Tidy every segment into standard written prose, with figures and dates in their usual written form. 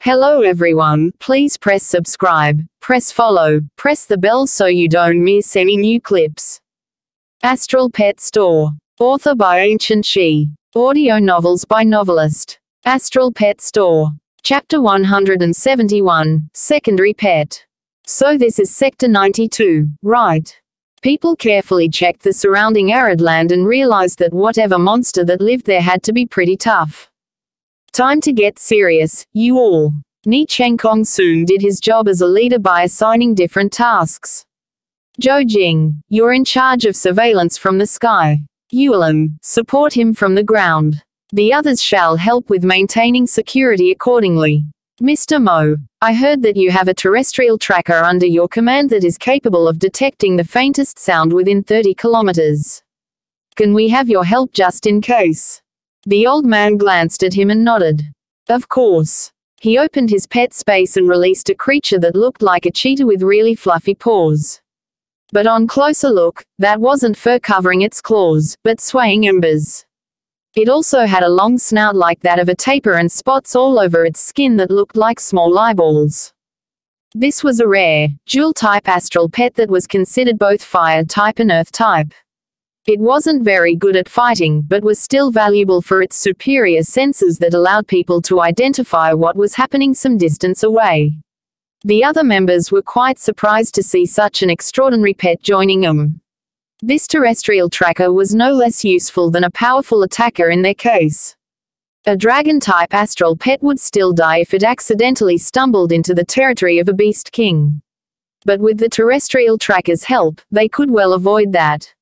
Hello everyone, please press subscribe, press follow, press the bell so you don't miss any new clips. Astral Pet Store. Author by Ancient She. Audio novels by Novelist. Astral Pet Store. Chapter 171, Secondary Pet. So this is Sector 92, right? People carefully checked the surrounding arid land and realized that whatever monster that lived there had to be pretty tough. Time to get serious, you all. Ni Chenkong soon did his job as a leader by assigning different tasks. Zhou Jing, you're in charge of surveillance from the sky. Yulan, support him from the ground. The others shall help with maintaining security accordingly. Mr. Mo, I heard that you have a terrestrial tracker under your command that is capable of detecting the faintest sound within 30 kilometers. Can we have your help just in case? The old man glanced at him and nodded. Of course. He opened his pet space and released a creature that looked like a cheetah with really fluffy paws. But on closer look, that wasn't fur covering its claws, but swaying embers. It also had a long snout like that of a tapir and spots all over its skin that looked like small eyeballs. This was a rare, dual-type astral pet that was considered both fire type and earth type. It wasn't very good at fighting, but was still valuable for its superior senses that allowed people to identify what was happening some distance away. The other members were quite surprised to see such an extraordinary pet joining them. This terrestrial tracker was no less useful than a powerful attacker in their case. A dragon-type astral pet would still die if it accidentally stumbled into the territory of a beast king. But with the terrestrial tracker's help, they could well avoid that.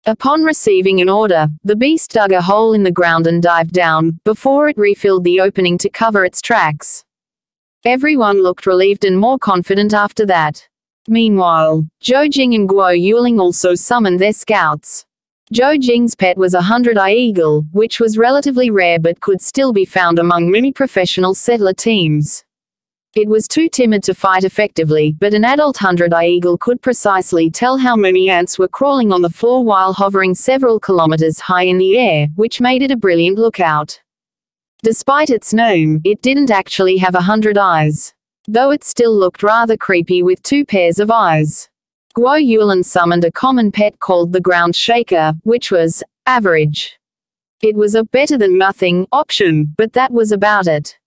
Upon receiving an order, the beast dug a hole in the ground and dived down, before it refilled the opening to cover its tracks. Everyone looked relieved and more confident after that. Meanwhile, Zhou Jing and Guo Yuling also summoned their scouts. Zhou Jing's pet was a 100-eye eagle, which was relatively rare but could still be found among many professional settler teams. It was too timid to fight effectively, but an adult 100-eye eagle could precisely tell how many ants were crawling on the floor while hovering several kilometers high in the air, which made it a brilliant lookout. Despite its name, it didn't actually have 100 eyes. Though it still looked rather creepy with 2 pairs of eyes. Guo Yulan summoned a common pet called the ground shaker, which was average. It was a better than nothing option, but that was about it.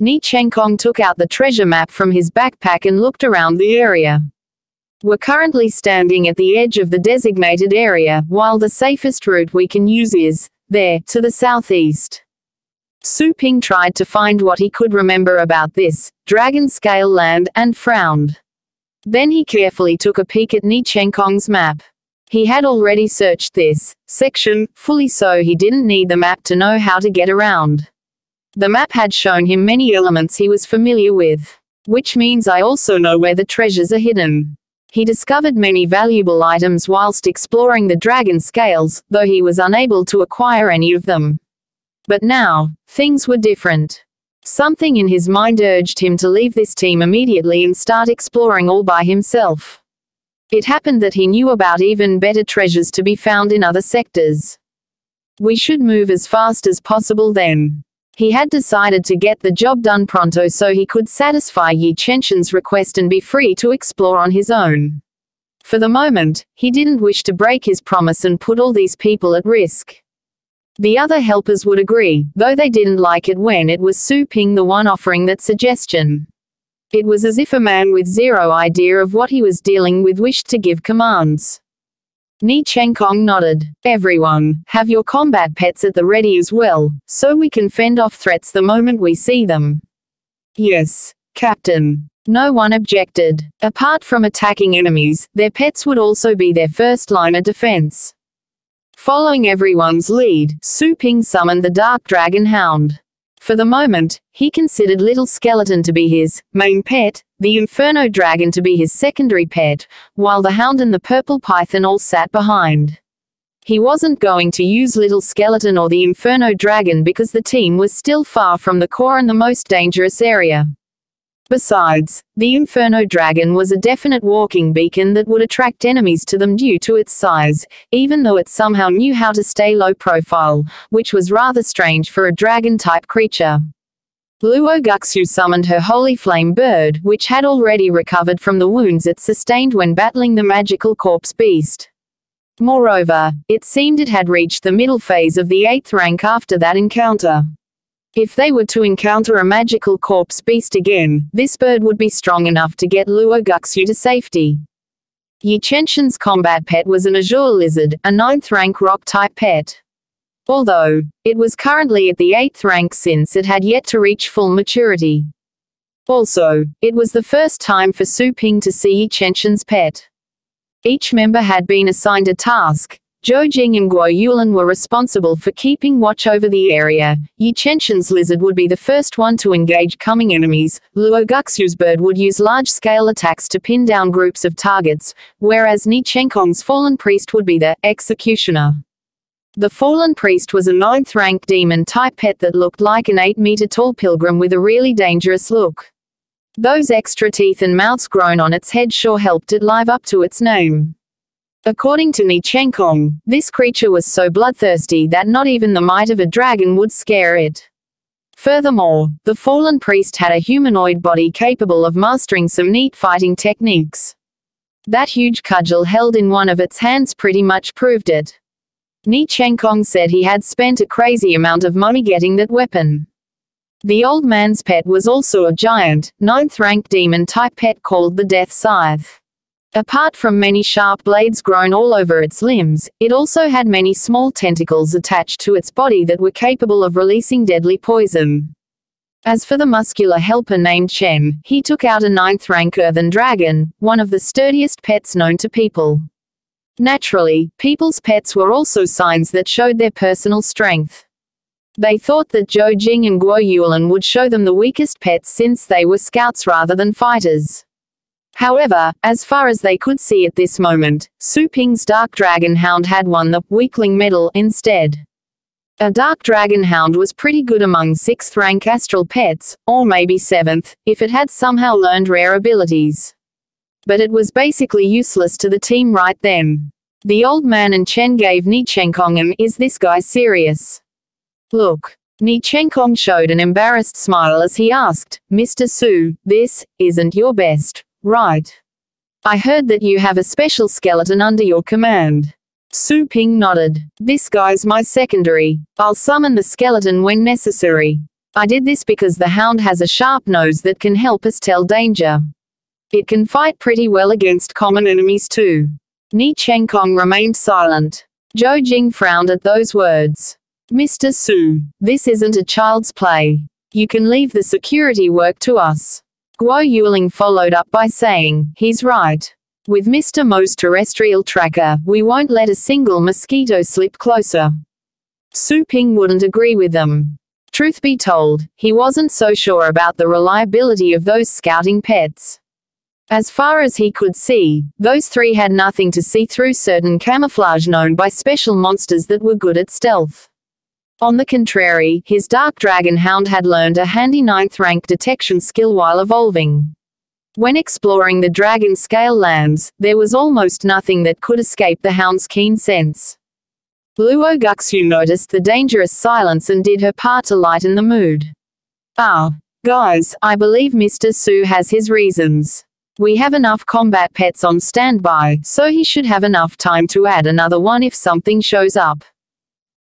Ni Chenkong took out the treasure map from his backpack and looked around the area. We're currently standing at the edge of the designated area, while the safest route we can use is there, to the southeast. Su Ping tried to find what he could remember about this dragon-scale land, and frowned. Then he carefully took a peek at Ni Chenkong's map. He had already searched this section, fully so he didn't need the map to know how to get around. The map had shown him many elements he was familiar with. Which means I also know where the treasures are hidden. He discovered many valuable items whilst exploring the dragon scales, though he was unable to acquire any of them. But now, things were different. Something in his mind urged him to leave this team immediately and start exploring all by himself. It happened that he knew about even better treasures to be found in other sectors. We should move as fast as possible then. He had decided to get the job done pronto so he could satisfy Yi Chenshin's request and be free to explore on his own. For the moment, he didn't wish to break his promise and put all these people at risk. The other helpers would agree, though they didn't like it when it was Su Ping the one offering that suggestion. It was as if a man with zero idea of what he was dealing with wished to give commands. Ni Chenkong nodded. Everyone, have your combat pets at the ready as well, so we can fend off threats the moment we see them. Yes, Captain. No one objected. Apart from attacking enemies, their pets would also be their first line of defense. Following everyone's lead, Su Ping summoned the Dark Dragon Hound. For the moment, he considered Little Skeleton to be his main pet, the Inferno Dragon to be his secondary pet, while the Hound and the Purple Python all sat behind. He wasn't going to use Little Skeleton or the Inferno Dragon because the team was still far from the core and the most dangerous area. Besides, the Inferno Dragon was a definite walking beacon that would attract enemies to them due to its size, even though it somehow knew how to stay low profile, which was rather strange for a dragon-type creature. Luo Guxu summoned her holy flame bird, which had already recovered from the wounds it sustained when battling the magical corpse beast. Moreover, it seemed it had reached the middle phase of the 8th rank after that encounter. If they were to encounter a magical corpse beast again, this bird would be strong enough to get Luo Guxu to safety. Yi Chenshin's combat pet was an azure lizard, a 9th rank rock-type pet. Although, it was currently at the 8th rank since it had yet to reach full maturity. Also, it was the first time for Su Ping to see Yi Chenshin's pet. Each member had been assigned a task. Zhou Jing and Guo Yulan were responsible for keeping watch over the area. Yi Chenshin's lizard would be the first one to engage coming enemies. Luo Guxu's bird would use large-scale attacks to pin down groups of targets, whereas Ni Chenkong's fallen priest would be the executioner. The fallen priest was a 9th rank demon-type pet that looked like an 8-meter-tall pilgrim with a really dangerous look. Those extra teeth and mouths grown on its head sure helped it live up to its name. According to Ni Chenkong, this creature was so bloodthirsty that not even the might of a dragon would scare it. Furthermore, the fallen priest had a humanoid body capable of mastering some neat fighting techniques. That huge cudgel held in one of its hands pretty much proved it. Ni Chenkong said he had spent a crazy amount of money getting that weapon. The old man's pet was also a giant, 9th rank demon-type pet called the Death Scythe. Apart from many sharp blades grown all over its limbs, it also had many small tentacles attached to its body that were capable of releasing deadly poison. As for the muscular helper named Chen, he took out a 9th rank earthen dragon, one of the sturdiest pets known to people. Naturally, people's pets were also signs that showed their personal strength. They thought that Zhou Jing and Guo Yulan would show them the weakest pets since they were scouts rather than fighters. However, as far as they could see at this moment, Su Ping's Dark Dragon Hound had won the weakling medal instead. A Dark Dragon Hound was pretty good among 6th rank Astral Pets, or maybe 7th, if it had somehow learned rare abilities. But it was basically useless to the team right then. The old man and Chen gave Ni Chenkong an "Is this guy serious?" look. Ni Chenkong showed an embarrassed smile as he asked, "Mr. Su, this isn't your best, right? I heard that you have a special skeleton under your command." Su Ping nodded. "This guy's my secondary. I'll summon the skeleton when necessary. I did this because the hound has a sharp nose that can help us tell danger. It can fight pretty well against common enemies too." Ni Chenkong remained silent. Zhou Jing frowned at those words. "Mr. Su, this isn't a child's play. You can leave the security work to us." Guo Yuling followed up by saying, "He's right. With Mr. Mo's terrestrial tracker, we won't let a single mosquito slip closer." Su Ping wouldn't agree with them. Truth be told, he wasn't so sure about the reliability of those scouting pets. As far as he could see, those three had nothing to see through certain camouflage known by special monsters that were good at stealth. On the contrary, his Dark Dragon Hound had learned a handy 9th rank detection skill while evolving. When exploring the Dragon Scale lands, there was almost nothing that could escape the hound's keen sense. Luo Guxu noticed the dangerous silence and did her part to lighten the mood. Guys, I believe Mr. Su has his reasons. We have enough combat pets on standby, so he should have enough time to add another one if something shows up."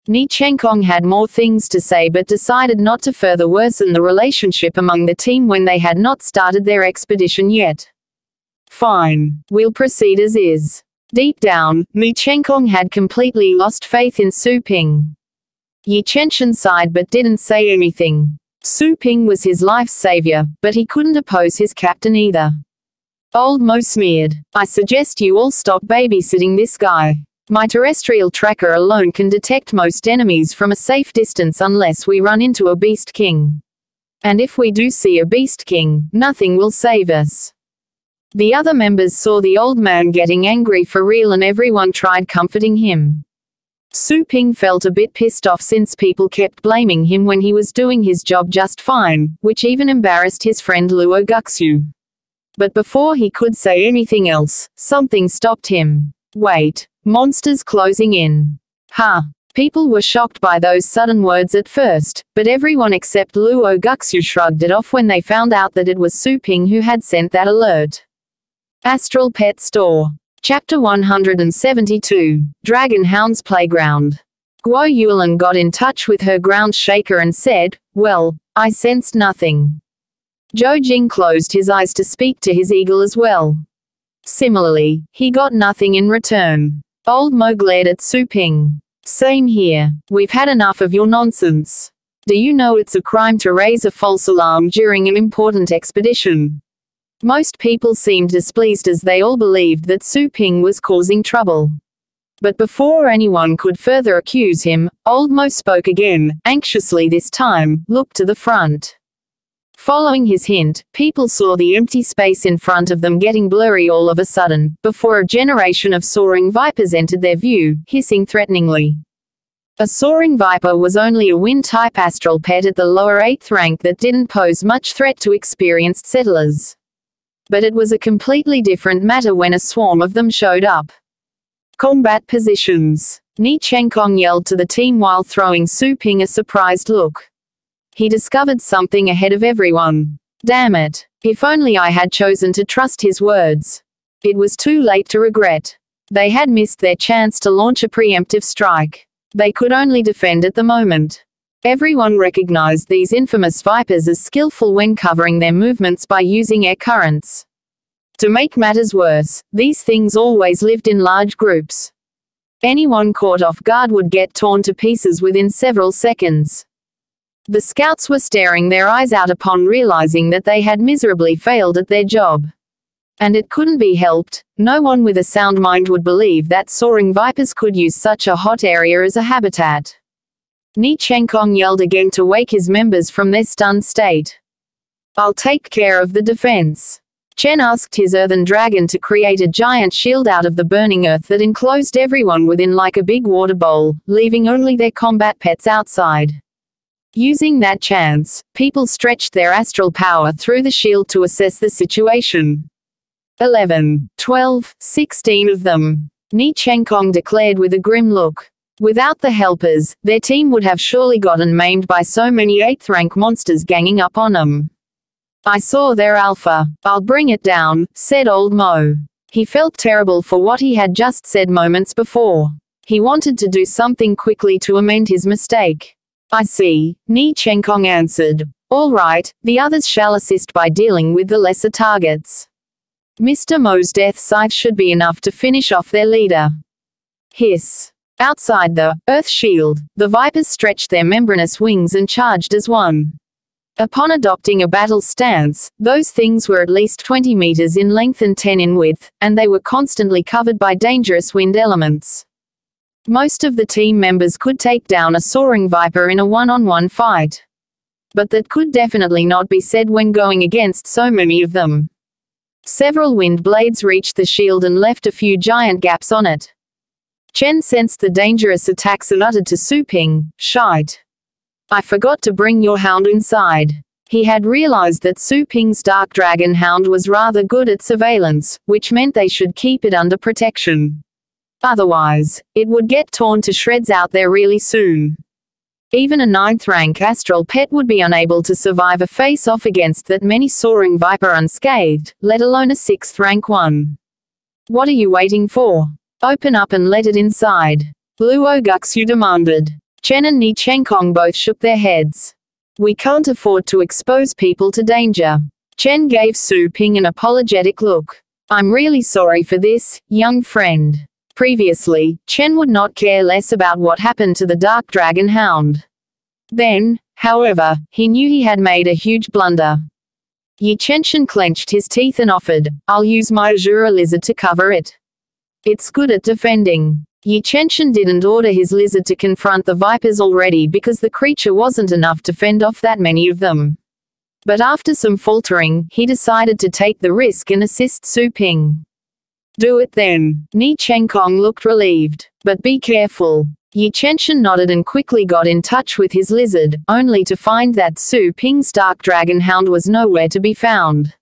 Ni Chenkong had more things to say but decided not to further worsen the relationship among the team when they had not started their expedition yet. "Fine, we'll proceed as is." Deep down, Ni Chenkong had completely lost faith in Su Ping. Yi Chenshin sighed but didn't say anything. Su Ping was his life's savior, but he couldn't oppose his captain either. Old Mo sneered, "I suggest you all stop babysitting this guy. My terrestrial tracker alone can detect most enemies from a safe distance unless we run into a Beast King. And if we do see a Beast King, nothing will save us." The other members saw the old man getting angry for real and everyone tried comforting him. Su Ping felt a bit pissed off since people kept blaming him when he was doing his job just fine, which even embarrassed his friend Luo Guxu. But before he could say anything else, something stopped him. "Wait. Monsters closing in." People were shocked by those sudden words at first, but everyone except Luo Guxu shrugged it off when they found out that it was Su Ping who had sent that alert. Astral Pet Store. Chapter 172. Dragon Hound's Playground. Guo Yulan got in touch with her ground shaker and said, "Well, I sensed nothing." Zhou Jing closed his eyes to speak to his eagle as well. Similarly, he got nothing in return. Old Mo glared at Su Ping. "Same here. We've had enough of your nonsense. Do you know it's a crime to raise a false alarm during an important expedition?" Most people seemed displeased as they all believed that Su Ping was causing trouble. But before anyone could further accuse him, Old Mo spoke again, anxiously this time, "Look to the front." Following his hint, people saw the empty space in front of them getting blurry all of a sudden, before a generation of soaring vipers entered their view, hissing threateningly. A soaring viper was only a wind-type astral pet at the lower 8th rank that didn't pose much threat to experienced settlers. But it was a completely different matter when a swarm of them showed up. Combat positions. Ni Chenkong yelled to the team while throwing Su Ping a surprised look. He discovered something ahead of everyone. Damn it. If only I had chosen to trust his words. It was too late to regret. They had missed their chance to launch a preemptive strike. They could only defend at the moment. Everyone recognized these infamous vipers as skillful when covering their movements by using air currents. To make matters worse, these things always lived in large groups. Anyone caught off guard would get torn to pieces within several seconds. The scouts were staring their eyes out upon realizing that they had miserably failed at their job. And it couldn't be helped. No one with a sound mind would believe that soaring vipers could use such a hot area as a habitat. Ni Chenkong yelled again to wake his members from their stunned state. "I'll take care of the defense." Chen asked his earthen dragon to create a giant shield out of the burning earth that enclosed everyone within like a big water bowl, leaving only their combat pets outside. Using that chance, people stretched their astral power through the shield to assess the situation. 11, 12, 16 of them. Ni Chenkong declared with a grim look. Without the helpers, their team would have surely gotten maimed by so many 8th rank monsters ganging up on them. "I saw their alpha. I'll bring it down," said Old Mo. He felt terrible for what he had just said moments before. He wanted to do something quickly to amend his mistake. "I see," Ni Chenkong answered. "All right, the others shall assist by dealing with the lesser targets. Mr. Mo's death scythe should be enough to finish off their leader." Hiss. Outside the Earth Shield, the vipers stretched their membranous wings and charged as one. Upon adopting a battle stance, those things were at least 20 meters in length and 10 in width, and they were constantly covered by dangerous wind elements. Most of the team members could take down a soaring viper in a one-on-one fight. But that could definitely not be said when going against so many of them. Several wind blades reached the shield and left a few giant gaps on it. Chen sensed the dangerous attacks and uttered to Su Ping, "Shite. I forgot to bring your hound inside." He had realized that Su Ping's dark dragon hound was rather good at surveillance, which meant they should keep it under protection. Otherwise, it would get torn to shreds out there really soon. Even a 9th rank astral pet would be unable to survive a face-off against that many soaring viper unscathed, let alone a 6th rank one. "What are you waiting for? Open up and let it inside," Luo Guxu demanded. Chen and Ni Chenkong both shook their heads. "We can't afford to expose people to danger." Chen gave Su Ping an apologetic look. "I'm really sorry for this, young friend." Previously, Chen would not care less about what happened to the dark dragon hound. Then, however, he knew he had made a huge blunder. Yi Chenshin clenched his teeth and offered, "I'll use my Azura lizard to cover it. It's good at defending." Yi Chenshin didn't order his lizard to confront the vipers already because the creature wasn't enough to fend off that many of them. But after some faltering, he decided to take the risk and assist Su Ping. "Do it then." Ni Chenkong looked relieved. "But be careful." Yi Chenshin nodded and quickly got in touch with his lizard, only to find that Su Ping's dark dragon hound was nowhere to be found.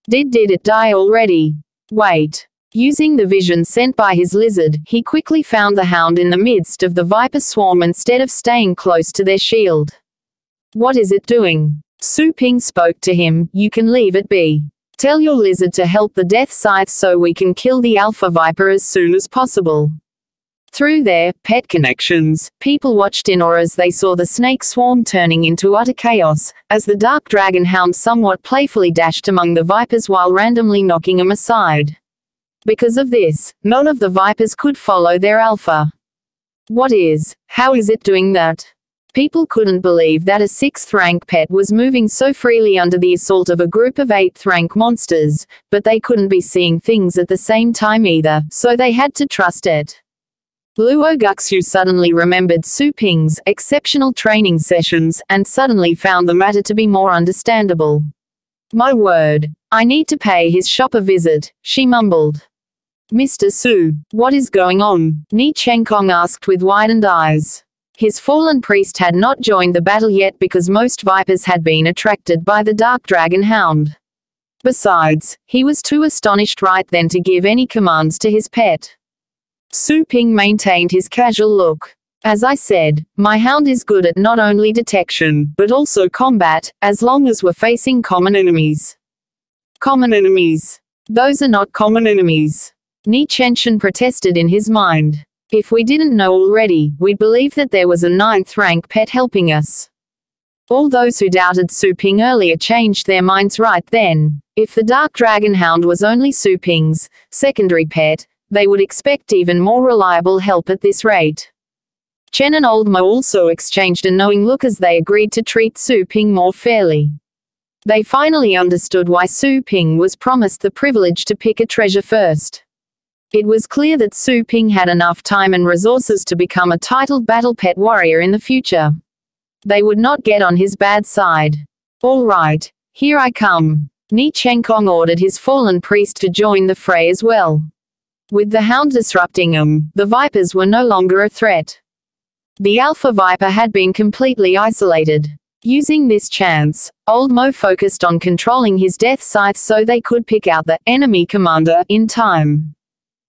Did it die already? Wait. Using the vision sent by his lizard, he quickly found the hound in the midst of the viper swarm instead of staying close to their shield. "What is it doing?" Su Ping spoke to him. "You can leave it be. Tell your lizard to help the death scythe so we can kill the alpha viper as soon as possible." Through their pet connections, people watched in awe as they saw the snake swarm turning into utter chaos, as the dark dragon hound somewhat playfully dashed among the vipers while randomly knocking them aside. Because of this, none of the vipers could follow their alpha. How is it doing that? People couldn't believe that a 6th rank pet was moving so freely under the assault of a group of 8th rank monsters, but they couldn't be seeing things at the same time either, so they had to trust it. Luo Guxu suddenly remembered Su Ping's exceptional training sessions, and suddenly found the matter to be more understandable. "My word, I need to pay his shop a visit," she mumbled. "Mr. Su, what is going on?" Ni Chenkong asked with widened eyes. His fallen priest had not joined the battle yet because most vipers had been attracted by the dark dragon hound. Besides, he was too astonished right then to give any commands to his pet. Su Ping maintained his casual look. "As I said, my hound is good at not only detection, but also combat, as long as we're facing common enemies." "Common enemies? Those are not common enemies." Ni Chenshin protested in his mind. "If we didn't know already, we'd believe that there was a 9th rank pet helping us." All those who doubted Su Ping earlier changed their minds right then. If the dark dragon hound was only Su Ping's secondary pet, they would expect even more reliable help at this rate. Chen and Old Mo also exchanged a knowing look as they agreed to treat Su Ping more fairly. They finally understood why Su Ping was promised the privilege to pick a treasure first. It was clear that Su Ping had enough time and resources to become a titled battle pet warrior in the future. They would not get on his bad side. "All right, here I come." Ni Chenkong ordered his fallen priest to join the fray as well. With the hound disrupting them, the vipers were no longer a threat. The alpha viper had been completely isolated. Using this chance, Old Mo focused on controlling his death scythe so they could pick out the enemy commander in time.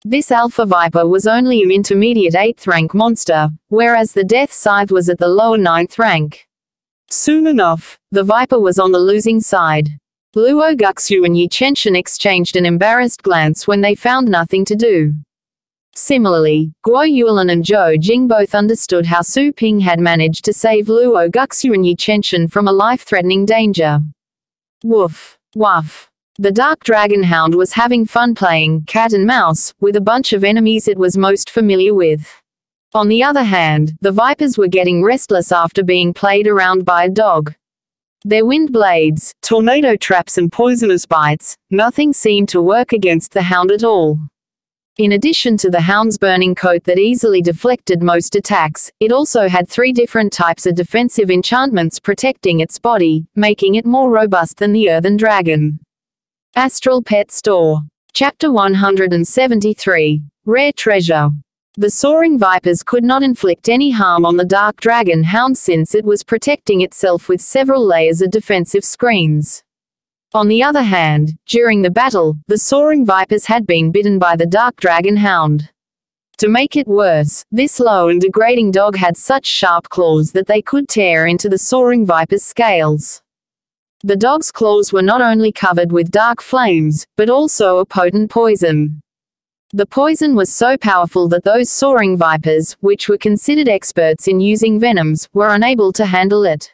This alpha viper was only an intermediate 8th rank monster, whereas the death scythe was at the lower 9th rank. Soon enough, the viper was on the losing side. Luo Guxu and Yi Chenshin exchanged an embarrassed glance when they found nothing to do. Similarly, Guo Yuelin and Zhou Jing both understood how Su Ping had managed to save Luo Guxu and Yi Chenshin from a life-threatening danger. Woof. Wuff. The dark dragon hound was having fun playing cat and mouse with a bunch of enemies it was most familiar with. On the other hand, the vipers were getting restless after being played around by a dog. Their wind blades, tornado traps and poisonous bites, nothing seemed to work against the hound at all. In addition to the hound's burning coat that easily deflected most attacks, it also had 3 different types of defensive enchantments protecting its body, making it more robust than the earthen dragon. Astral Pet Store. Chapter 173. Rare Treasure. The soaring vipers could not inflict any harm on the dark dragon hound since it was protecting itself with several layers of defensive screens. On the other hand, during the battle, the soaring vipers had been bitten by the dark dragon hound. To make it worse, this low and degrading dog had such sharp claws that they could tear into the soaring viper's scales. The dog's claws were not only covered with dark flames, but also a potent poison. The poison was so powerful that those soaring vipers, which were considered experts in using venoms, were unable to handle it.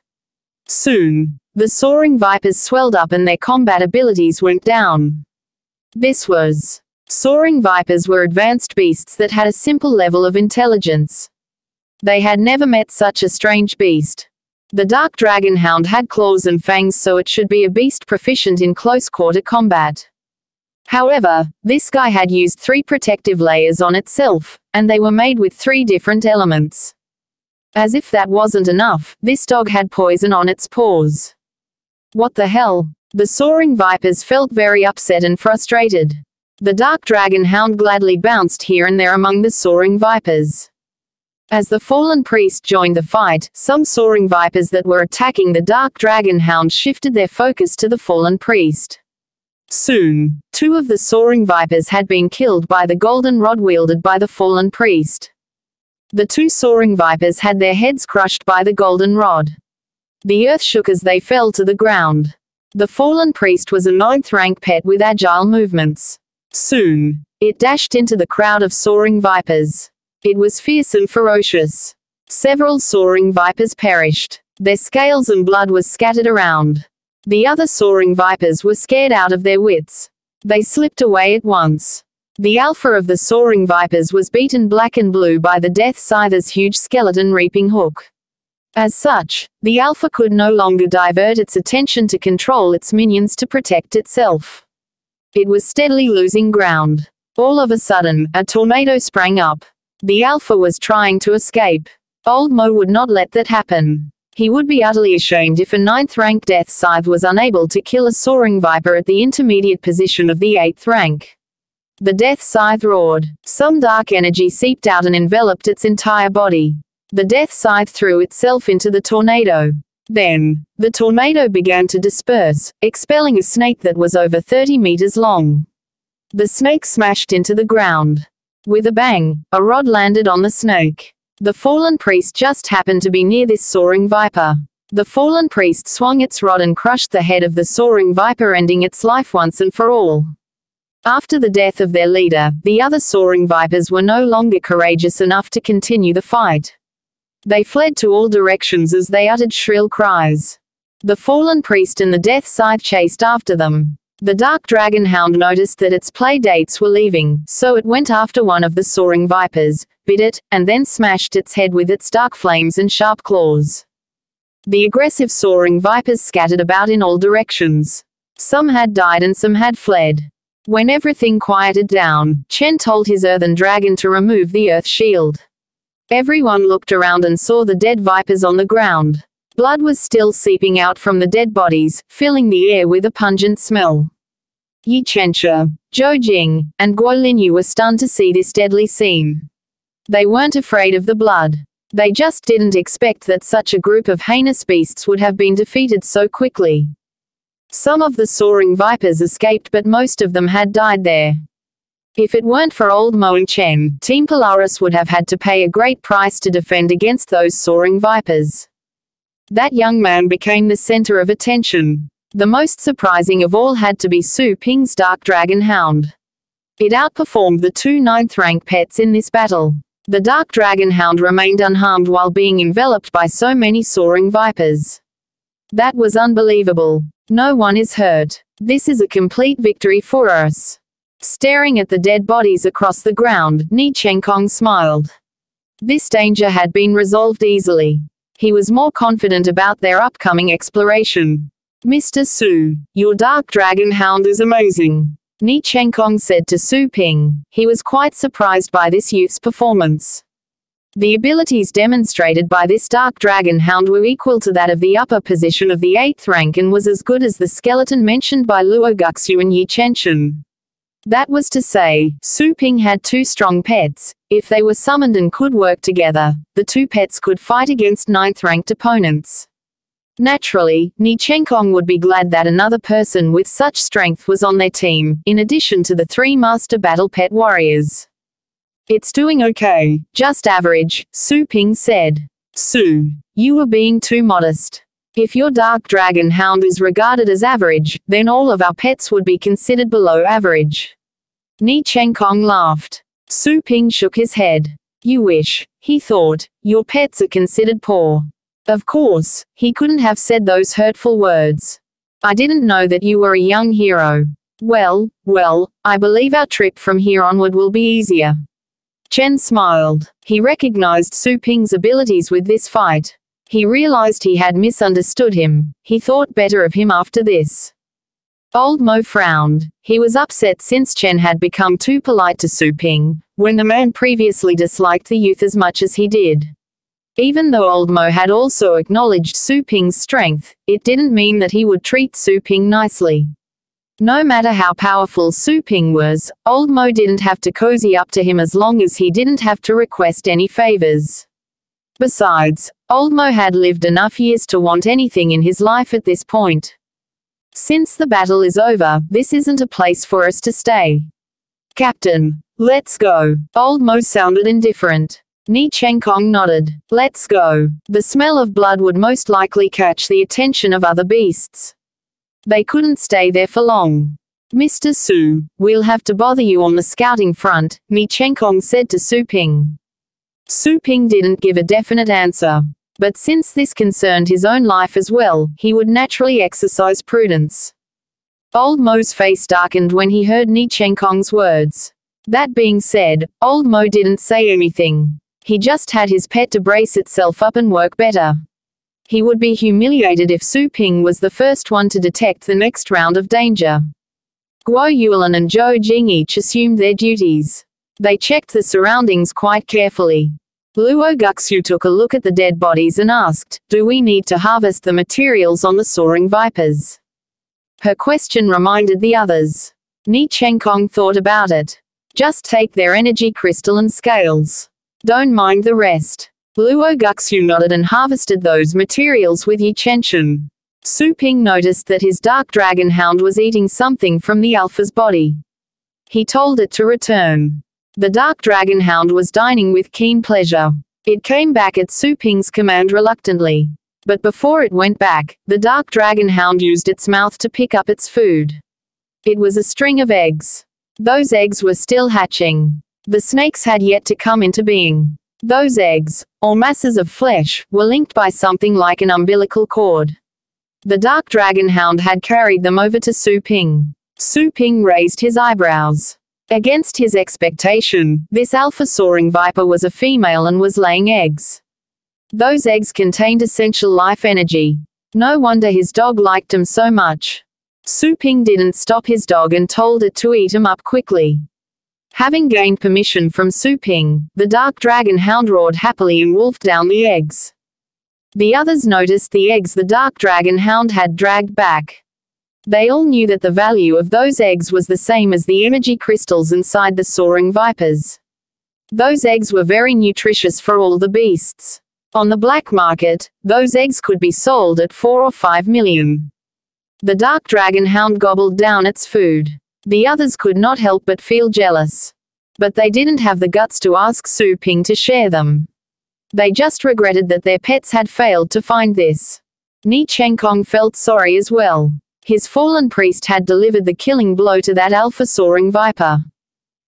Soon, the soaring vipers swelled up and their combat abilities went down. Soaring vipers were advanced beasts that had a simple level of intelligence. They had never met such a strange beast. The dark dragon hound had claws and fangs, so it should be a beast proficient in close-quarter combat. However, this guy had used 3 protective layers on itself, and they were made with 3 different elements. As if that wasn't enough, this dog had poison on its paws. What the hell? The soaring vipers felt very upset and frustrated. The dark dragon hound gladly bounced here and there among the soaring vipers. As the fallen priest joined the fight, some soaring vipers that were attacking the dark dragon hound shifted their focus to the fallen priest. Soon, 2 of the soaring vipers had been killed by the golden rod wielded by the fallen priest. The 2 soaring vipers had their heads crushed by the golden rod. The earth shook as they fell to the ground. The fallen priest was a 9th-rank pet with agile movements. Soon, it dashed into the crowd of soaring vipers. It was fierce and ferocious. Several soaring vipers perished. Their scales and blood was scattered around. The other soaring vipers were scared out of their wits. They slipped away at once. The alpha of the soaring vipers was beaten black and blue by the death scyther's huge skeleton reaping hook. As such, the alpha could no longer divert its attention to control its minions to protect itself. It was steadily losing ground. All of a sudden, a tornado sprang up. The alpha was trying to escape. Old Mo would not let that happen. He would be utterly ashamed if a 9th-rank death scythe was unable to kill a soaring viper at the intermediate position of the 8th rank. The death scythe roared. Some dark energy seeped out and enveloped its entire body. The death scythe threw itself into the tornado. Then, the tornado began to disperse, expelling a snake that was over 30 meters long. The snake smashed into the ground. With a bang, a rod landed on the snake. The fallen priest just happened to be near this soaring viper. The fallen priest swung its rod and crushed the head of the soaring viper, ending its life once and for all. After the death of their leader, the other soaring vipers were no longer courageous enough to continue the fight. They fled to all directions as they uttered shrill cries. The fallen priest and the death scythe chased after them. The dark dragon hound noticed that its playdates were leaving, so it went after one of the soaring vipers, bit it, and then smashed its head with its dark flames and sharp claws. The aggressive soaring vipers scattered about in all directions. Some had died and some had fled. When everything quieted down, Chen told his earthen dragon to remove the earth shield. Everyone looked around and saw the dead vipers on the ground. Blood was still seeping out from the dead bodies, filling the air with a pungent smell. Yi Chenxia, Zhou Jing, and Guo Linyu were stunned to see this deadly scene. They weren't afraid of the blood. They just didn't expect that such a group of heinous beasts would have been defeated so quickly. Some of the soaring vipers escaped, but most of them had died there. If it weren't for Old Mo and Chen, Team Polaris would have had to pay a great price to defend against those soaring vipers. That young man became the center of attention. The most surprising of all had to be Su Ping's dark dragon hound. It outperformed the 2 9th-rank pets in this battle. The dark dragon hound remained unharmed while being enveloped by so many soaring vipers. That was unbelievable. No one is hurt. This is a complete victory for us. Staring at the dead bodies across the ground, Ni Chenkong smiled. This danger had been resolved easily. He was more confident about their upcoming exploration. Mr. Su, your dark dragon hound is amazing, Ni Chenkong said to Su Ping. He was quite surprised by this youth's performance. The abilities demonstrated by this dark dragon hound were equal to that of the upper position of the 8th rank and was as good as the skeleton mentioned by Luo Guxu and Yi Chenshin. That was to say, Su Ping had 2 strong pets. If they were summoned and could work together, the 2 pets could fight against 9th-ranked opponents. Naturally, Ni Chenkong would be glad that another person with such strength was on their team, in addition to the 3 master battle pet warriors. It's doing okay, just average, Su Ping said. Su, you were being too modest. If your dark dragon hound is regarded as average, then all of our pets would be considered below average. Ni Chenkong laughed. Su Ping shook his head. You wish, he thought, your pets are considered poor. Of course, he couldn't have said those hurtful words. I didn't know that you were a young hero. Well, I believe our trip from here onward will be easier. Chen smiled. He recognized Su Ping's abilities with this fight. He realized he had misunderstood him. He thought better of him after this. Old Mo frowned. He was upset since Chen had become too polite to Su Ping, when the man previously disliked the youth as much as he did. Even though Old Mo had also acknowledged Su Ping's strength, it didn't mean that he would treat Su Ping nicely. No matter how powerful Su Ping was, Old Mo didn't have to cozy up to him as long as he didn't have to request any favors. Besides, Old Mo had lived enough years to want anything in his life at this point. Since the battle is over, this isn't a place for us to stay. Captain, let's go. Old Mo sounded indifferent. Ni Chenkong nodded. Let's go. The smell of blood would most likely catch the attention of other beasts. They couldn't stay there for long. Mr. Su, we'll have to bother you on the scouting front, Ni Chenkong said to Su Ping. Su Ping didn't give a definite answer. But since this concerned his own life as well, he would naturally exercise prudence. Old Mo's face darkened when he heard Ni Chenkong's words. That being said, Old Mo didn't say anything. He just had his pet to brace itself up and work better. He would be humiliated if Su Ping was the first one to detect the next round of danger. Guo Yulan and Zhou Jing each assumed their duties. They checked the surroundings quite carefully. Luo Guxu took a look at the dead bodies and asked, "Do we need to harvest the materials on the soaring vipers?" Her question reminded the others. Ni Chenkong thought about it. Just take their energy crystal and scales. Don't mind the rest. Luo Guxu nodded and harvested those materials with Yi Chenshin. Su Ping noticed that his dark dragon hound was eating something from the alpha's body. He told it to return. The dark dragon hound was dining with keen pleasure. It came back at Su Ping's command reluctantly. But before it went back, the dark dragon hound used its mouth to pick up its food. It was a string of eggs. Those eggs were still hatching. The snakes had yet to come into being. Those eggs, or masses of flesh, were linked by something like an umbilical cord. The dark dragon hound had carried them over to Su Ping. Su Ping raised his eyebrows. Against his expectation, this alpha soaring viper was a female and was laying eggs. Those eggs contained essential life energy. No wonder his dog liked them so much. Su Ping didn't stop his dog and told it to eat 'em up quickly. Having gained permission from Su Ping, the dark dragon hound roared happily and wolfed down the eggs. The others noticed the eggs the dark dragon hound had dragged back. They all knew that the value of those eggs was the same as the energy crystals inside the soaring vipers. Those eggs were very nutritious for all the beasts. On the black market, those eggs could be sold at 4 or 5 million. The dark dragon hound gobbled down its food. The others could not help but feel jealous. But they didn't have the guts to ask Su Ping to share them. They just regretted that their pets had failed to find this. Ni Chenkong felt sorry as well. His fallen priest had delivered the killing blow to that alpha soaring viper.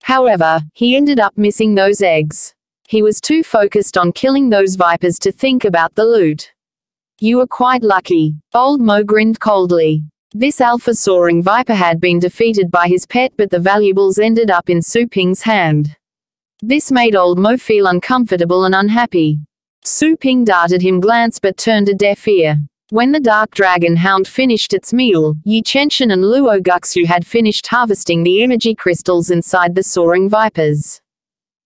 However, he ended up missing those eggs. He was too focused on killing those vipers to think about the loot. You were quite lucky. Old Mo grinned coldly. This alpha soaring viper had been defeated by his pet, but the valuables ended up in Su Ping's hand. This made Old Mo feel uncomfortable and unhappy. Su Ping darted him glance but turned a deaf ear. When the dark dragon hound finished its meal, Yi Chenshin and Luo Guxu had finished harvesting the energy crystals inside the soaring vipers.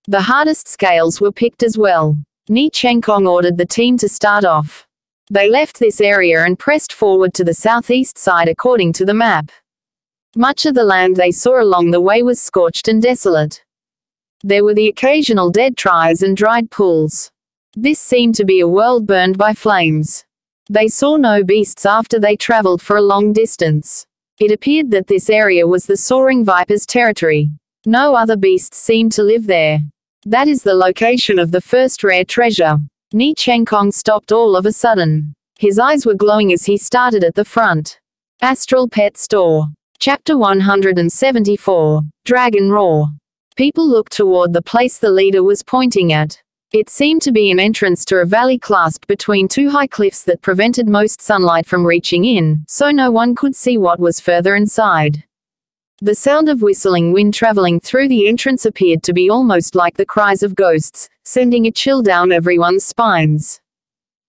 The hardest scales were picked as well. Ni Chenkong ordered the team to start off. They left this area and pressed forward to the southeast side according to the map. Much of the land they saw along the way was scorched and desolate. There were the occasional dead trees and dried pools. This seemed to be a world burned by flames. They saw no beasts after they traveled for a long distance. It appeared that this area was the soaring viper's territory. No other beasts seemed to live there. That is the location of the first rare treasure. Ni Chenkong stopped all of a sudden. His eyes were glowing as he started at the front. Astral Pet Store. Chapter 174. Dragon Roar. People looked toward the place the leader was pointing at. It seemed to be an entrance to a valley clasped between two high cliffs that prevented most sunlight from reaching in, so no one could see what was further inside. The sound of whistling wind traveling through the entrance appeared to be almost like the cries of ghosts, sending a chill down everyone's spines.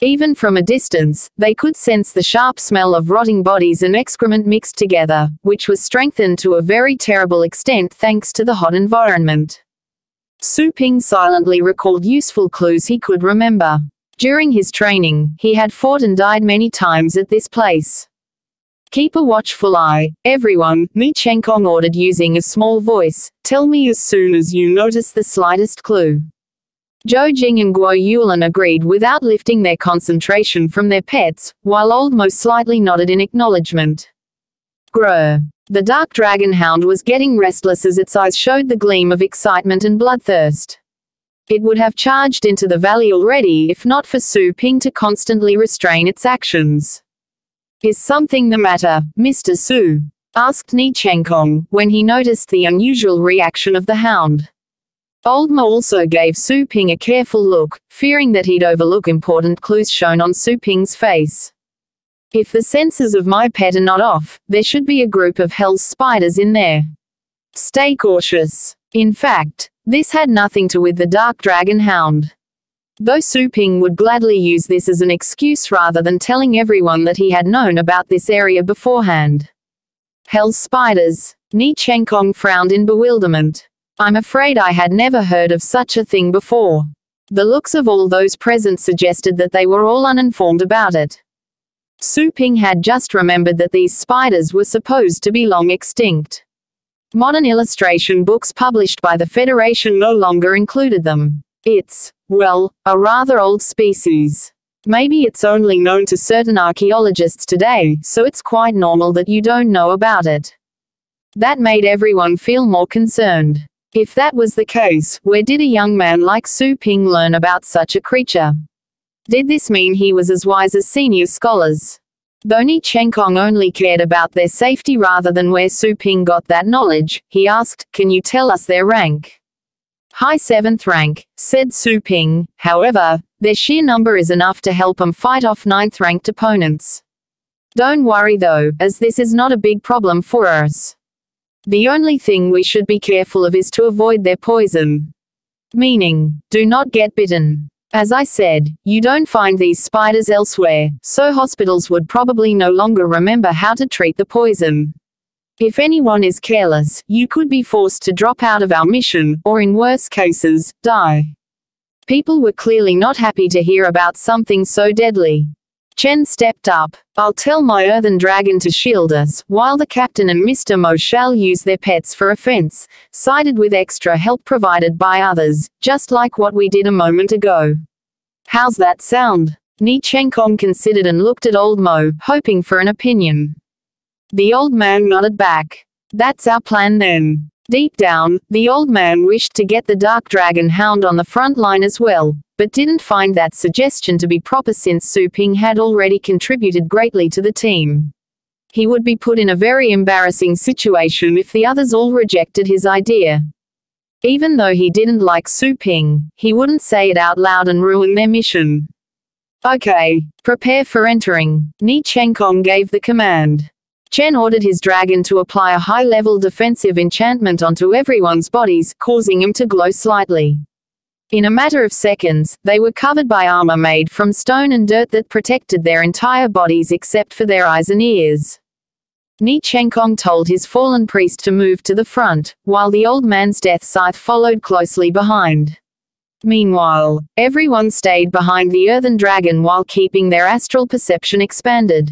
Even from a distance, they could sense the sharp smell of rotting bodies and excrement mixed together, which was strengthened to a very terrible extent thanks to the hot environment. Su Ping silently recalled useful clues he could remember. During his training, he had fought and died many times at this place. Keep a watchful eye, everyone, Ni Chenkong ordered using a small voice. Tell me as soon as you notice the slightest clue. Zhou Jing and Guo Yulan agreed without lifting their concentration from their pets, while Old Mo slightly nodded in acknowledgement. Grr. The dark dragon hound was getting restless as its eyes showed the gleam of excitement and bloodthirst. It would have charged into the valley already if not for Su Ping to constantly restrain its actions. Is something the matter, Mr. Su? Asked Ni Chenkong, when he noticed the unusual reaction of the hound. Old Mo also gave Su Ping a careful look, fearing that he'd overlook important clues shown on Su Ping's face. If the senses of my pet are not off, there should be a group of hell's spiders in there. Stay cautious. In fact, this had nothing to do with the dark dragon hound. Though Su Ping would gladly use this as an excuse rather than telling everyone that he had known about this area beforehand. Hell's spiders. Ni Chenkong frowned in bewilderment. I'm afraid I had never heard of such a thing before. The looks of all those present suggested that they were all uninformed about it. Su Ping had just remembered that these spiders were supposed to be long extinct. Modern illustration books published by the Federation no longer included them. It's, well, a rather old species. Maybe it's only known to certain archaeologists today, so it's quite normal that you don't know about it. That made everyone feel more concerned. If that was the case, where did a young man like Su Ping learn about such a creature? Did this mean he was as wise as senior scholars? Though Ni Chenkong only cared about their safety rather than where Su Ping got that knowledge, he asked, "Can you tell us their rank?" "High 7th rank," said Su Ping. "However, their sheer number is enough to help them fight off 9th-ranked opponents. Don't worry though, as this is not a big problem for us. The only thing we should be careful of is to avoid their poison. Meaning, do not get bitten. As I said, you don't find these spiders elsewhere, so hospitals would probably no longer remember how to treat the poison. If anyone is careless, you could be forced to drop out of our mission, or in worse cases, die." People were clearly not happy to hear about something so deadly. Chen stepped up. "I'll tell my earthen dragon to shield us, while the captain and Mr. Mo shall use their pets for offense, sided with extra help provided by others, just like what we did a moment ago. How's that sound?" Ni Chenkong considered and looked at old Mo, hoping for an opinion. The old man nodded back. "That's our plan then." Deep down, the old man wished to get the dark dragon hound on the front line as well, but didn't find that suggestion to be proper since Su Ping had already contributed greatly to the team. He would be put in a very embarrassing situation if the others all rejected his idea. Even though he didn't like Su Ping, he wouldn't say it out loud and ruin their mission. "Okay, prepare for entering." Ni Chenkong gave the command. Chen ordered his dragon to apply a high-level defensive enchantment onto everyone's bodies, causing them to glow slightly. In a matter of seconds, they were covered by armor made from stone and dirt that protected their entire bodies except for their eyes and ears. Ni Chenkong told his fallen priest to move to the front, while the old man's death scythe followed closely behind. Meanwhile, everyone stayed behind the earthen dragon while keeping their astral perception expanded.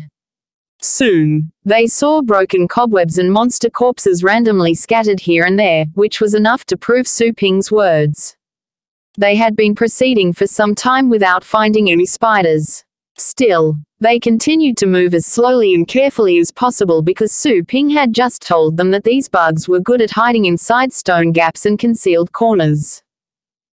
Soon, they saw broken cobwebs and monster corpses randomly scattered here and there, which was enough to prove Su Ping's words. They had been proceeding for some time without finding any spiders. Still, they continued to move as slowly and carefully as possible because Su Ping had just told them that these bugs were good at hiding inside stone gaps and concealed corners.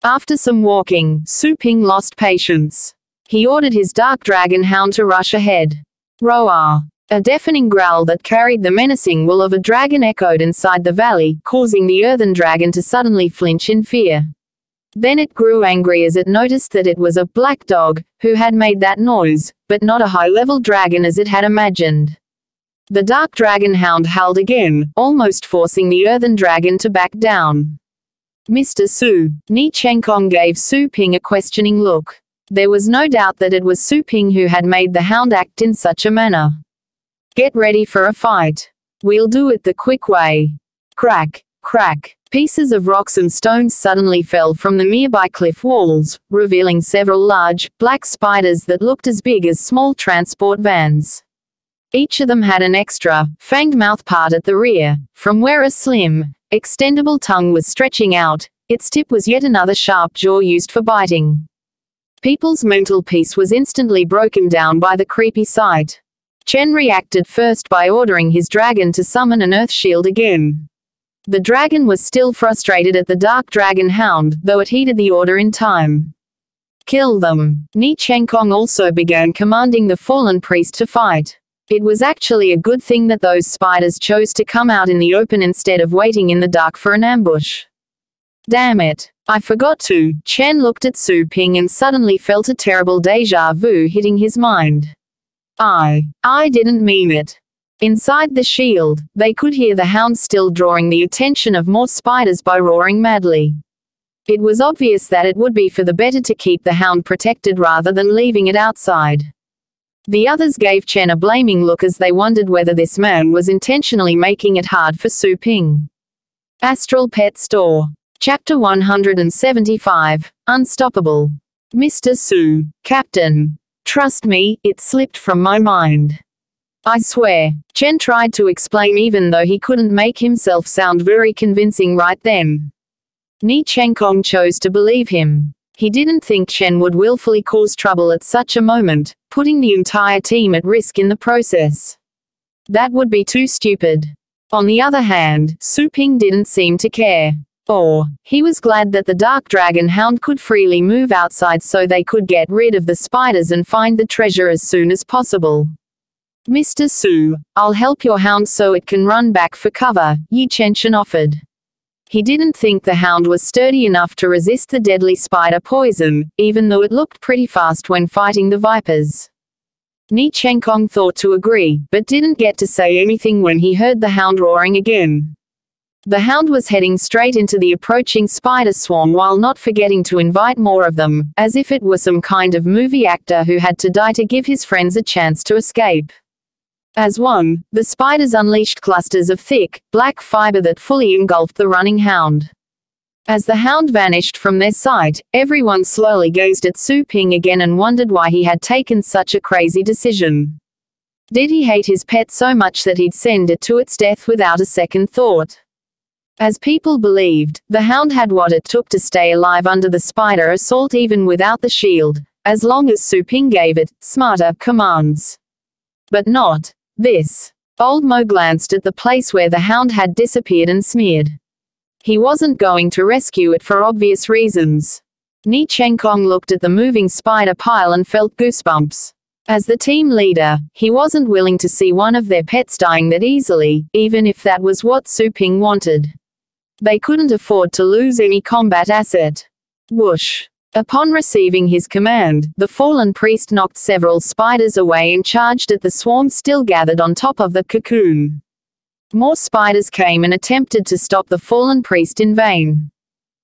After some walking, Su Ping lost patience. He ordered his dark dragon hound to rush ahead. Roar! A deafening growl that carried the menacing will of a dragon echoed inside the valley, causing the earthen dragon to suddenly flinch in fear. Then it grew angry as it noticed that it was a black dog, who had made that noise, but not a high-level dragon as it had imagined. The dark dragon hound howled again, almost forcing the earthen dragon to back down. "Mr. Su," Ni Chenkong gave Su Ping a questioning look. There was no doubt that it was Su Ping who had made the hound act in such a manner. "Get ready for a fight. We'll do it the quick way." Crack, crack. Pieces of rocks and stones suddenly fell from the nearby cliff walls, revealing several large, black spiders that looked as big as small transport vans. Each of them had an extra, fanged mouthpart at the rear, from where a slim, extendable tongue was stretching out. Its tip was yet another sharp jaw used for biting. People's mental peace was instantly broken down by the creepy sight. Chen reacted first by ordering his dragon to summon an earth shield again. The dragon was still frustrated at the dark dragon hound, though it heeded the order in time. Kill them. Ni Chenkong also began commanding the fallen priest to fight. It was actually a good thing that those spiders chose to come out in the open instead of waiting in the dark for an ambush. Damn it. I forgot to. Chen looked at Su Ping and suddenly felt a terrible deja vu hitting his mind. I didn't mean it. Inside the shield, they could hear the hound still drawing the attention of more spiders by roaring madly. It was obvious that it would be for the better to keep the hound protected rather than leaving it outside. The others gave Chen a blaming look as they wondered whether this man was intentionally making it hard for Su Ping. Astral Pet Store. Chapter 175. Unstoppable. Mr. Su, Captain. Trust me, it slipped from my mind. I swear. Chen tried to explain even though he couldn't make himself sound very convincing right then. Ni Chenkong chose to believe him. He didn't think Chen would willfully cause trouble at such a moment, putting the entire team at risk in the process. That would be too stupid. On the other hand, Su Ping didn't seem to care. Or, he was glad that the dark dragon hound could freely move outside so they could get rid of the spiders and find the treasure as soon as possible. Mr. Su, I'll help your hound so it can run back for cover, Yi Chenshin offered. He didn't think the hound was sturdy enough to resist the deadly spider poison, even though it looked pretty fast when fighting the vipers. Ni Chenkong thought to agree, but didn't get to say anything when he heard the hound roaring again. The hound was heading straight into the approaching spider swarm while not forgetting to invite more of them, as if it were some kind of movie actor who had to die to give his friends a chance to escape. As one, the spiders unleashed clusters of thick, black fiber that fully engulfed the running hound. As the hound vanished from their sight, everyone slowly gazed at Su Ping again and wondered why he had taken such a crazy decision. Did he hate his pet so much that he'd send it to its death without a second thought? As people believed, the hound had what it took to stay alive under the spider assault even without the shield, as long as Su Ping gave it smarter commands. But not this. Old Mo glanced at the place where the hound had disappeared and smeared. He wasn't going to rescue it for obvious reasons. Ni Chenkong looked at the moving spider pile and felt goosebumps. As the team leader, he wasn't willing to see one of their pets dying that easily, even if that was what Su Ping wanted. They couldn't afford to lose any combat asset. Whoosh. Upon receiving his command, the fallen priest knocked several spiders away and charged at the swarm still gathered on top of the cocoon. More spiders came and attempted to stop the fallen priest in vain.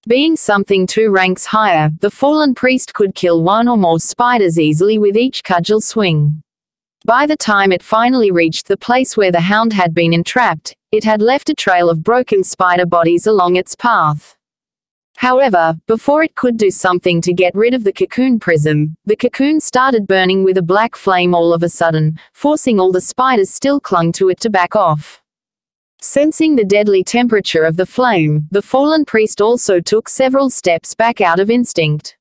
Being something 2 ranks higher, the fallen priest could kill 1 or more spiders easily with each cudgel swing. By the time it finally reached the place where the hound had been entrapped, it had left a trail of broken spider bodies along its path. However, before it could do something to get rid of the cocoon prison, the cocoon started burning with a black flame all of a sudden, forcing all the spiders still clung to it to back off. Sensing the deadly temperature of the flame, the fallen priest also took several steps back out of instinct.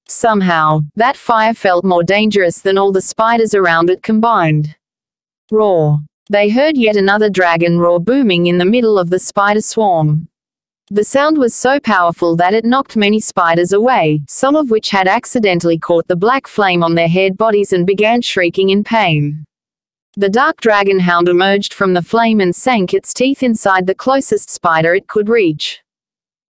Somehow, that fire felt more dangerous than all the spiders around it combined. Roar. They heard yet another dragon roar booming in the middle of the spider swarm. The sound was so powerful that it knocked many spiders away, some of which had accidentally caught the black flame on their haired bodies and began shrieking in pain. The dark dragon hound emerged from the flame and sank its teeth inside the closest spider it could reach.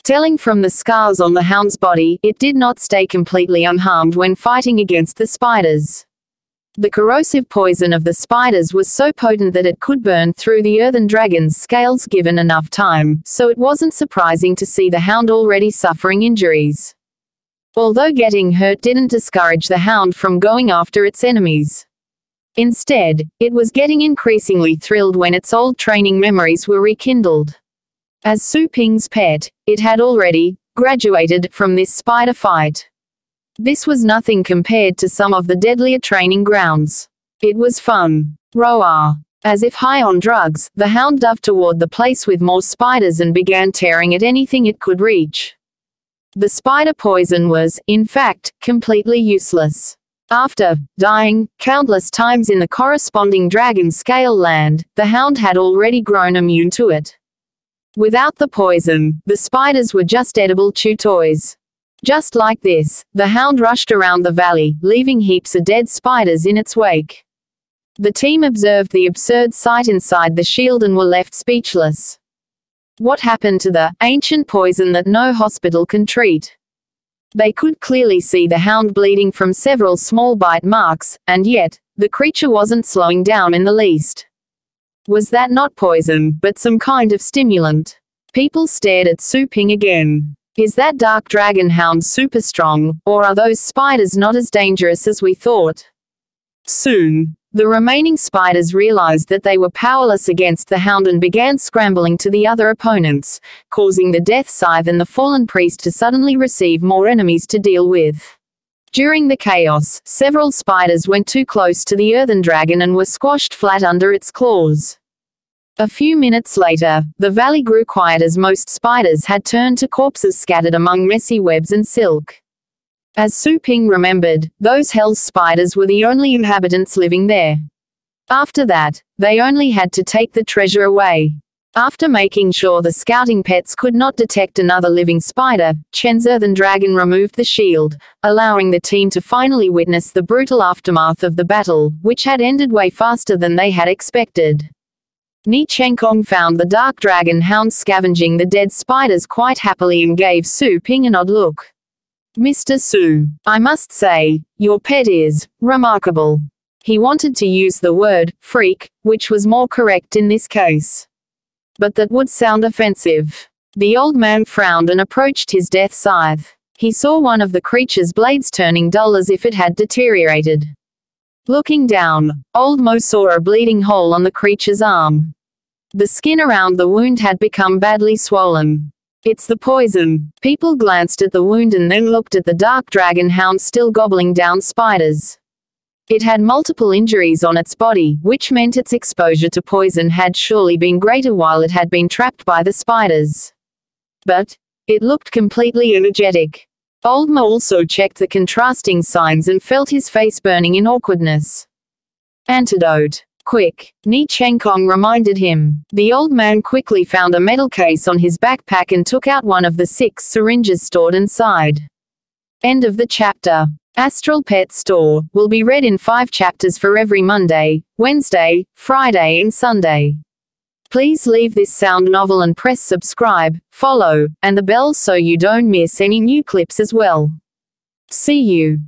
Telling from the scars on the hound's body, it did not stay completely unharmed when fighting against the spiders. The corrosive poison of the spiders was so potent that it could burn through the earthen dragon's scales given enough time, so it wasn't surprising to see the hound already suffering injuries. Although getting hurt didn't discourage the hound from going after its enemies. Instead, it was getting increasingly thrilled when its old training memories were rekindled. As Su Ping's pet, it had already graduated from this spider fight. This was nothing compared to some of the deadlier training grounds. It was fun. Roar. As if high on drugs, the hound dove toward the place with more spiders and began tearing at anything it could reach. The spider poison was, in fact, completely useless. After dying countless times in the corresponding dragon scale land, the hound had already grown immune to it. Without the poison, the spiders were just edible chew toys. Just like this, the hound rushed around the valley, leaving heaps of dead spiders in its wake. The team observed the absurd sight inside the shield and were left speechless. What happened to the ancient poison that no hospital can treat? They could clearly see the hound bleeding from several small bite marks, and yet, the creature wasn't slowing down in the least. Was that not poison, but some kind of stimulant? People stared at Su Ping again. Is that dark dragon hound super strong, or are those spiders not as dangerous as we thought? Soon, the remaining spiders realized that they were powerless against the hound and began scrambling to the other opponents, causing the death scythe and the fallen priest to suddenly receive more enemies to deal with. During the chaos, several spiders went too close to the earthen dragon and were squashed flat under its claws. A few minutes later, the valley grew quiet as most spiders had turned to corpses scattered among messy webs and silk. As Su Ping remembered, those hell's spiders were the only inhabitants living there. After that, they only had to take the treasure away. After making sure the scouting pets could not detect another living spider, Chen's earthen dragon removed the shield, allowing the team to finally witness the brutal aftermath of the battle, which had ended way faster than they had expected. Ni Chenkong found the dark dragon hound scavenging the dead spiders quite happily and gave Su Ping an odd look. Mr. Su, I must say, your pet is remarkable. He wanted to use the word freak, which was more correct in this case. But that would sound offensive. The old man frowned and approached his death scythe. He saw one of the creature's blades turning dull as if it had deteriorated. Looking down, old Mo saw a bleeding hole on the creature's arm. The skin around the wound had become badly swollen. It's the poison. People glanced at the wound and then looked at the dark dragon hound still gobbling down spiders. It had multiple injuries on its body, which meant its exposure to poison had surely been greater while it had been trapped by the spiders. But it looked completely energetic. Old Mo also checked the contrasting signs and felt his face burning in awkwardness. Antidote. Quick, Ni Chenkong reminded him. The old man quickly found a metal case on his backpack and took out one of the 6 syringes stored inside. End of the chapter. Astral Pets Store will be read in 5 chapters for every Monday, Wednesday, Friday and Sunday. Please leave this sound novel and press subscribe, follow, and the bell so you don't miss any new clips as well. See you.